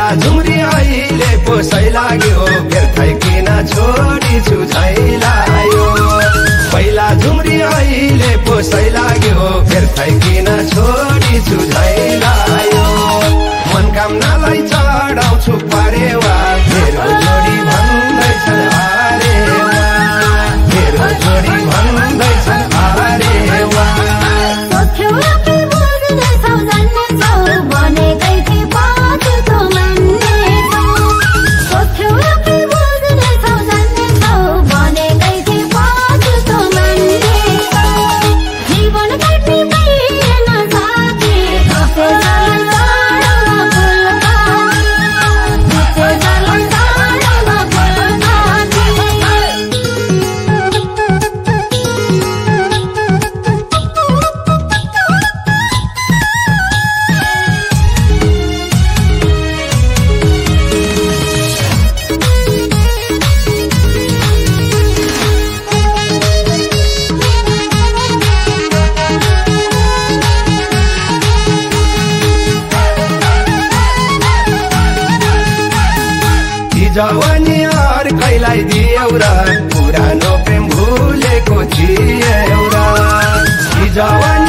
पहिला झुम्री अहिले पोसै लाग्यो व्यर्थै किन छोडी छुझैलायो पहिला झुम्री अहिले पोसै लाग्यो व्यर्थै किन छोडी छुझैलायो मनकामनालाई चढाउँछु परेवा मेरो जोडी भन्दैछन् अरेवा मेरो जोडी भन्दैछन् अरेवा जवानी अर्कैलाई दियौ र पुरानो प्रेम भुलेको थियौ र जवानी